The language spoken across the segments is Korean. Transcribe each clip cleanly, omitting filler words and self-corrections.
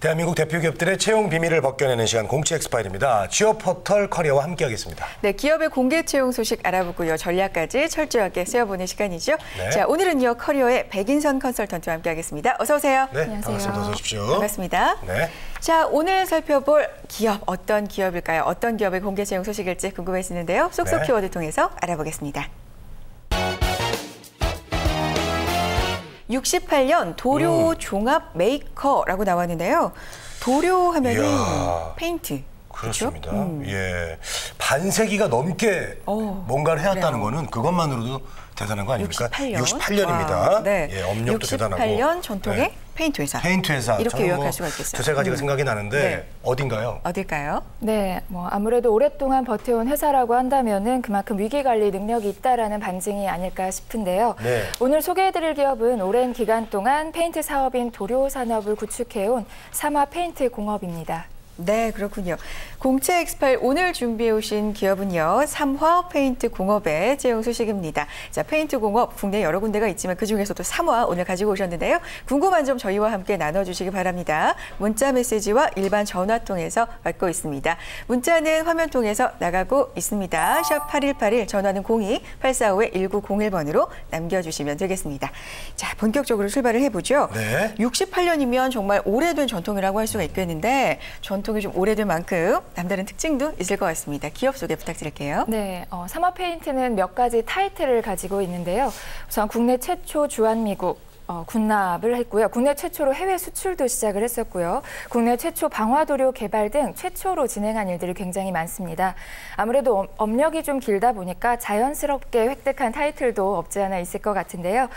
대한민국 대표 기업들의 채용 비밀을 벗겨내는 시간 공채 엑스파일입니다. 취업 포털 커리어와 함께하겠습니다. 네, 기업의 공개 채용 소식 알아보고요. 전략까지 철저하게 세어보는 시간이죠. 네. 자, 오늘은요. 커리어의 백인선 컨설턴트와 함께하겠습니다. 어서 오세요. 네, 안녕하세요. 반갑습니다. 어서 오십시오. 반갑습니다. 네. 자, 오늘 살펴볼 기업 어떤 기업일까요? 어떤 기업의 공개 채용 소식일지 궁금해지는데요. 쏙쏙 네. 키워드 통해서 알아보겠습니다. 68년 도료 종합 메이커라고 나왔는데요. 도료 하면은 이야. 페인트. 그렇습니다. 그렇죠? 예, 반세기가 넘게 뭔가를 해왔다는 거는 그것만으로도 대단한 거 아닙니까? 68년입니다. 네. 예, 업력도 대단하고. 68년 전통의 네. 페인트 회사. 페인트 회사. 이렇게 저는 요약할 수가 있겠어요. 두세 가지가 생각이 나는데 네. 어딘가요? 어딜까요? 네, 아무래도 오랫동안 버텨온 회사라고 한다면은 그만큼 위기 관리 능력이 있다라는 반증이 아닐까 싶은데요. 네. 오늘 소개해드릴 기업은 오랜 기간 동안 페인트 사업인 도료 산업을 구축해온 삼화 페인트 공업입니다. 네, 그렇군요. 공채 엑스파일 오늘 준비해 오신 기업은요. 삼화 페인트 공업의 채용 소식입니다. 자, 페인트 공업 국내 여러 군데가 있지만 그중에서도 삼화 오늘 가지고 오셨는데요. 궁금한 점 저희와 함께 나눠주시기 바랍니다. 문자 메시지와 일반 전화 통해서 받고 있습니다. 문자는 화면 통해서 나가고 있습니다. 샵 8181 전화는 02-845-1901번으로 남겨주시면 되겠습니다. 자, 본격적으로 출발을 해보죠. 네. 68년이면 정말 오래된 전통이라고 할 수가 있겠는데 전통이 좀 오래된 만큼 남다른 특징도 있을 것 같습니다. 기업 소개 부탁드릴게요. 네, 삼화 페인트는 몇 가지 타이틀을 가지고 있는데요. 우선 국내 최초 주한미국 군납을 했고요. 국내 최초로 해외 수출도 시작을 했었고요. 국내 최초 방화도료 개발 등 최초로 진행한 일들이 굉장히 많습니다. 아무래도 업력이 좀 길다 보니까 자연스럽게 획득한 타이틀도 없지 않아 있을 것 같은데요.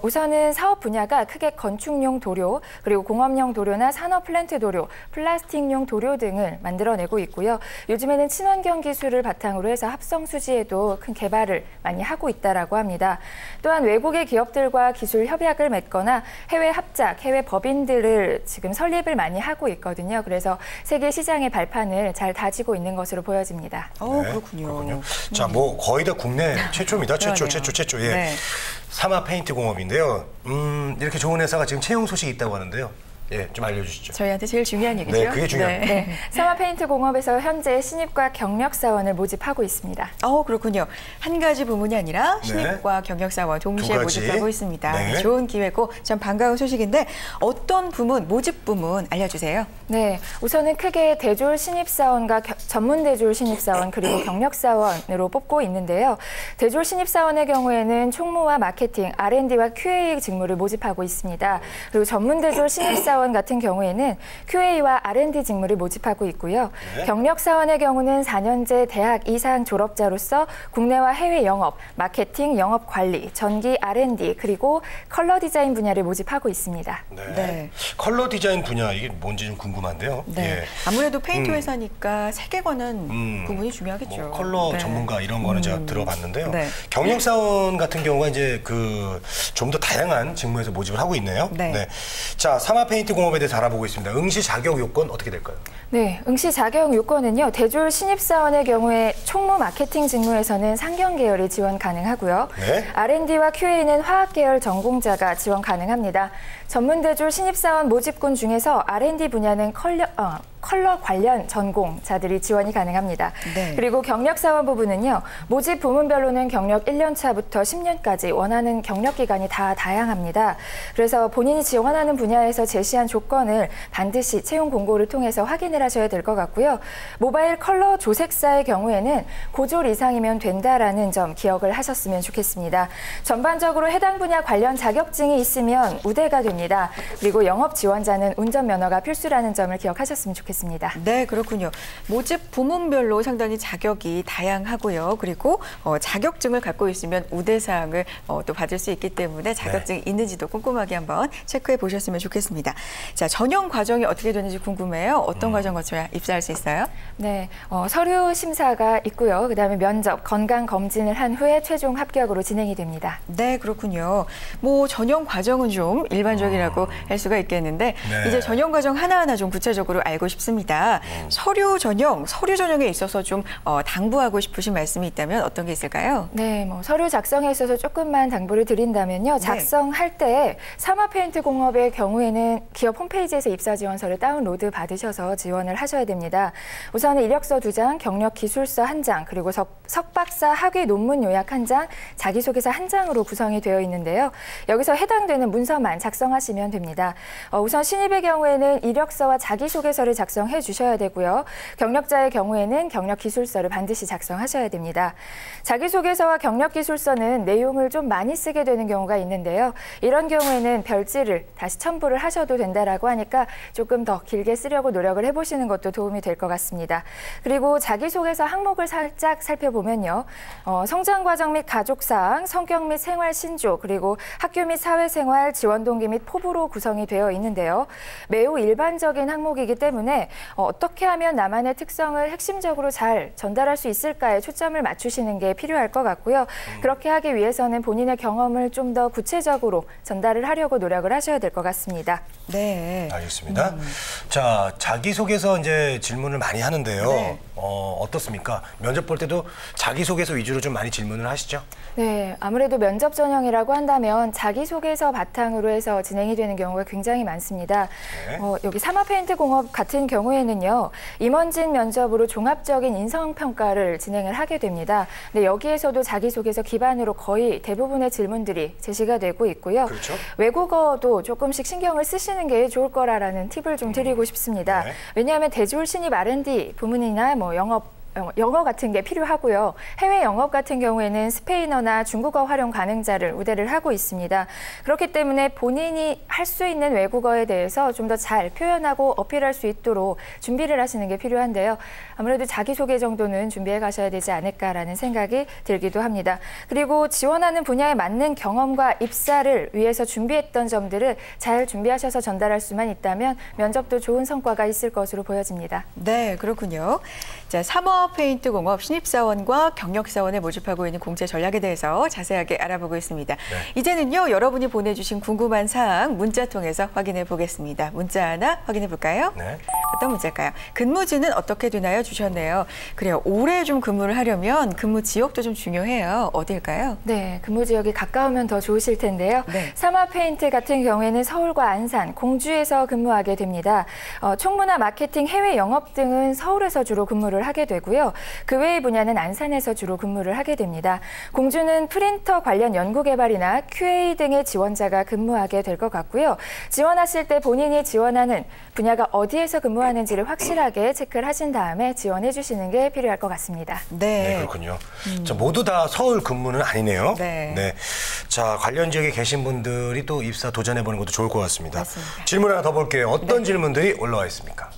우선은 사업 분야가 크게 건축용 도료, 그리고 공업용 도료나 산업 플랜트 도료, 플라스틱용 도료 등을 만들어내고 있고요. 요즘에는 친환경 기술을 바탕으로 해서 합성 수지에도 큰 개발을 많이 하고 있다라고 합니다. 또한 외국의 기업들과 기술 협약을 맺거나 해외 합작, 해외 법인들을 지금 설립을 많이 하고 있거든요. 그래서 세계 시장의 발판을 잘 다지고 있는 것으로 보여집니다. 네, 그렇군요. 자, 뭐 거의 다 국내 최초입니다. 최초. 예. 네. 삼화 페인트 공업인데요. 이렇게 좋은 회사가 지금 채용 소식이 있다고 하는데요. 예, 좀 알려주시죠. 저희한테 제일 중요한 얘기죠. 네, 그게 중요합니다. 네, 삼화 페인트 공업에서 현재 신입과 경력 사원을 모집하고 있습니다. 그렇군요. 한 가지 부문이 아니라 신입과 경력 사원 동시에 두 가지. 모집하고 있습니다. 네. 좋은 기회고 참 반가운 소식인데 어떤 부문, 모집 부문 알려주세요. 네, 우선은 크게 대졸 신입사원과 전문 대졸 신입사원 그리고 경력사원으로 뽑고 있는데요. 대졸 신입사원의 경우에는 총무와 마케팅, R&D와 QA 직무를 모집하고 있습니다. 그리고 전문 대졸 신입사원 같은 경우에는 QA와 R&D 직무를 모집하고 있고요. 네. 경력사원의 경우는 4년제 대학 이상 졸업자로서 국내와 해외 영업, 마케팅, 영업 관리, 전기 R&D 그리고 컬러 디자인 분야를 모집하고 있습니다. 네. 컬러 디자인 분야 이게 뭔지 좀 궁금한데요. 네. 예. 아무래도 페인트 회사니까 세계관은 구분이 중요하겠죠. 뭐 컬러 네. 전문가 이런 거는 제가 들어봤는데요. 네. 경력사원 같은 경우가 이제 좀 더 다양한 직무에서 모집을 하고 있네요. 네. 자, 삼화 페인트 공업에 대해서 알아보고 있습니다. 응시 자격 요건 어떻게 될까요? 네, 응시 자격 요건은요. 대졸 신입사원의 경우에 총무 마케팅 직무에서는 상경 계열이 지원 가능하고요. 네. R&D와 QA는 화학 계열 전공자가 지원 가능합니다. 전문 대졸 신입사원 모집군 중에서 R&D 분야는 컬러 관련 전공자들이 지원이 가능합니다. 네. 그리고 경력사원 부분은요. 모집 부문별로는 경력 1년 차부터 10년까지 원하는 경력 기간이 다 다양합니다. 그래서 본인이 지원하는 분야에서 제시한 조건을 반드시 채용 공고를 통해서 확인을 하셔야 될 것 같고요. 모바일 컬러 조색사의 경우에는 고졸 이상이면 된다라는 점 기억을 하셨으면 좋겠습니다. 전반적으로 해당 분야 관련 자격증이 있으면 우대가 됩니다. 그리고 영업 지원자는 운전면허가 필수라는 점을 기억하셨으면 좋겠습니다. 네, 그렇군요. 모집 부문별로 상당히 자격이 다양하고요. 그리고 자격증을 갖고 있으면 우대사항을 또 받을 수 있기 때문에 자격증이 있는지도 꼼꼼하게 한번 체크해 보셨으면 좋겠습니다. 자, 전형 과정이 어떻게 되는지 궁금해요. 어떤 과정 거쳐야 입사할 수 있어요? 네, 서류 심사가 있고요. 그다음에 면접, 건강 검진을 한 후에 최종 합격으로 진행이 됩니다. 네, 그렇군요. 뭐 전형 과정은 좀 일반적이라고 할 수가 있겠는데 네. 이제 전형 과정 하나하나 좀 구체적으로 알고 싶습니다. 싶습니다. 서류 전형에 있어서 좀 당부하고 싶으신 말씀이 있다면 어떤 게 있을까요? 네, 서류 작성에 있어서 조금만 당부를 드린다면요. 작성할 때 삼화페인트공업의 경우에는 기업 홈페이지에서 입사지원서를 다운로드 받으셔서 지원을 하셔야 됩니다. 우선은 이력서 2장, 경력기술서 1장, 그리고 석박사 학위 논문 요약 1장, 자기소개서 1장으로 구성이 되어 있는데요. 여기서 해당되는 문서만 작성하시면 됩니다. 우선 신입의 경우에는 이력서와 자기소개서를 작성해 주셔야 되고요. 경력자의 경우에는 경력기술서를 반드시 작성하셔야 됩니다. 자기소개서와 경력기술서는 내용을 좀 많이 쓰게 되는 경우가 있는데요. 이런 경우에는 별지를 다시 첨부를 하셔도 된다라고 하니까 조금 더 길게 쓰려고 노력을 해보시는 것도 도움이 될 것 같습니다. 그리고 자기소개서 항목을 살짝 살펴보면요. 성장과정 및 가족사항, 성격 및 생활 신조, 그리고 학교 및 사회생활, 지원 동기 및 포부로 구성이 되어 있는데요. 매우 일반적인 항목이기 때문에 어떻게 하면 나만의 특성을 핵심적으로 잘 전달할 수 있을까에 초점을 맞추시는 게 필요할 것 같고요. 그렇게 하기 위해서는 본인의 경험을 좀 더 구체적으로 전달을 하려고 노력을 하셔야 될 것 같습니다. 네. 알겠습니다. 자, 자기소개서 이제 질문을 많이 하는데요. 네. 어떻습니까? 면접 볼 때도 자기소개서 위주로 좀 많이 질문을 하시죠? 네, 아무래도 면접 전형이라고 한다면 자기소개서 바탕으로 해서 진행이 되는 경우가 굉장히 많습니다. 네. 여기 삼화페인트공업 같은 경우에는요, 임원진 면접으로 종합적인 인성평가를 진행을 하게 됩니다. 근데 여기에서도 자기소개서 기반으로 거의 대부분의 질문들이 제시가 되고 있고요. 그렇죠. 외국어도 조금씩 신경을 쓰시는 게 좋을 거라는 팁을 좀 드리고 싶습니다. 네. 왜냐하면 대졸 신입 R&D 부문이나 영어 같은 게 필요하고요. 해외 영업 같은 경우에는 스페인어나 중국어 활용 가능자를 우대를 하고 있습니다. 그렇기 때문에 본인이 할 수 있는 외국어에 대해서 좀 더 잘 표현하고 어필할 수 있도록 준비를 하시는 게 필요한데요. 아무래도 자기소개 정도는 준비해 가셔야 되지 않을까라는 생각이 들기도 합니다. 그리고 지원하는 분야에 맞는 경험과 입사를 위해서 준비했던 점들을 잘 준비하셔서 전달할 수만 있다면 면접도 좋은 성과가 있을 것으로 보여집니다. 네, 그렇군요. 자, 삼화페인트공업 신입사원과 경력사원을 모집하고 있는 공채 전략에 대해서 자세하게 알아보고 있습니다. 네. 이제는요, 여러분이 보내주신 궁금한 사항 문자 통해서 확인해 보겠습니다. 문자 하나 확인해 볼까요? 네. 어떤 문자일까요? 근무지는 어떻게 되나요? 주셨네요. 그래요. 오래 좀 근무를 하려면 근무 지역도 좀 중요해요. 어디일까요? 네, 근무 지역이 가까우면 더 좋으실 텐데요. 네. 삼화페인트 같은 경우에는 서울과 안산, 공주에서 근무하게 됩니다. 총무나 마케팅, 해외 영업 등은 서울에서 주로 근무를 하게 되고요. 그 외의 분야는 안산에서 주로 근무를 하게 됩니다. 공주는 프린터 관련 연구개발이나 QA 등의 지원자가 근무하게 될 것 같고요. 지원하실 때 본인이 지원하는 분야가 어디에서 근무하는지를 확실하게 체크를 하신 다음에 지원해 주시는 게 필요할 것 같습니다. 네, 그렇군요. 자, 모두 다 서울 근무는 아니네요. 네. 자, 관련 지역에 계신 분들이 또 입사 도전해보는 것도 좋을 것 같습니다. 맞습니다. 질문 하나 더 볼게요. 어떤 질문들이 올라와 있습니까?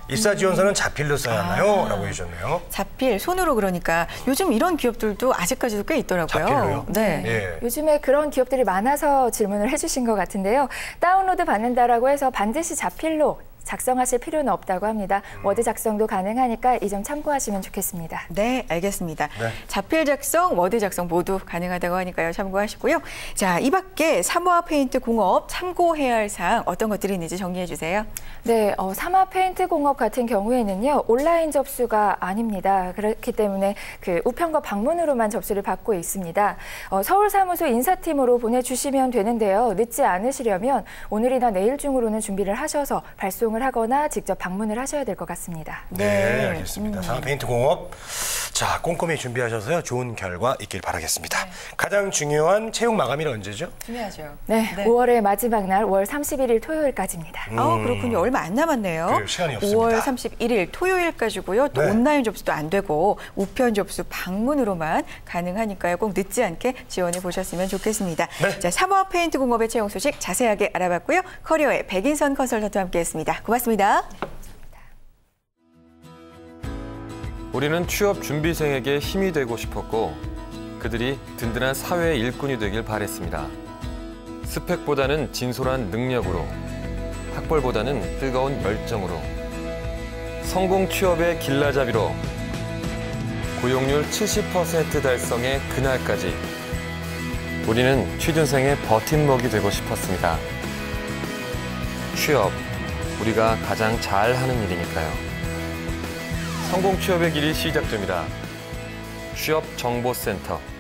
입사 지원서는 자필로 써야 하나요? 라고 해주셨네요. 자필, 손으로 그러니까 요즘 이런 기업들도 아직까지도 꽤 있더라고요. 자필로요? 네. 예. 요즘에 그런 기업들이 많아서 질문을 해주신 것 같은데요. 다운로드 받는다라고 해서 반드시 자필로 작성하실 필요는 없다고 합니다. 워드 작성도 가능하니까 이 점 참고하시면 좋겠습니다. 네, 알겠습니다. 네. 자필 작성, 워드 작성 모두 가능하다고 하니까요. 참고하시고요. 자, 이 밖에 삼화페인트공업 참고해야 할 사항 어떤 것들이 있는지 정리해 주세요. 네, 삼화페인트공업 같은 경우에는요. 온라인 접수가 아닙니다. 그렇기 때문에 그 우편과 방문으로만 접수를 받고 있습니다. 서울 사무소 인사팀으로 보내주시면 되는데요. 늦지 않으시려면 오늘이나 내일 중으로는 준비를 하셔서 발송을 하거나 직접 방문을 하셔야 될 것 같습니다. 네, 알겠습니다. 삼화페인트공업. 자, 꼼꼼히 준비하셔서요. 좋은 결과 있길 바라겠습니다. 가장 중요한 채용 마감일은 언제죠? 중요하죠. 네, 5월의 마지막 날 5월 31일 토요일까지입니다. 그렇군요. 얼마 안 남았네요. 그래요, 시간이 없습니다. 5월 31일 토요일까지고요. 또 네. 온라인 접수도 안 되고 우편 접수 방문으로만 가능하니까요. 꼭 늦지 않게 지원해 보셨으면 좋겠습니다. 네. 자, 삼화페인트공업의 채용 소식 자세하게 알아봤고요. 커리어의 백인선 컨설턴트와 함께했습니다. 고맙습니다. 우리는 취업 준비생에게 힘이 되고 싶었고 그들이 든든한 사회의 일꾼이 되길 바랬습니다. 스펙보다는 진솔한 능력으로, 학벌보다는 뜨거운 열정으로, 성공 취업의 길라잡이로, 고용률 70% 달성의 그날까지 우리는 취준생의 버팀목이 되고 싶었습니다. 취업, 우리가 가장 잘하는 일이니까요. 성공 취업의 길이 시작됩니다. 취업정보센터.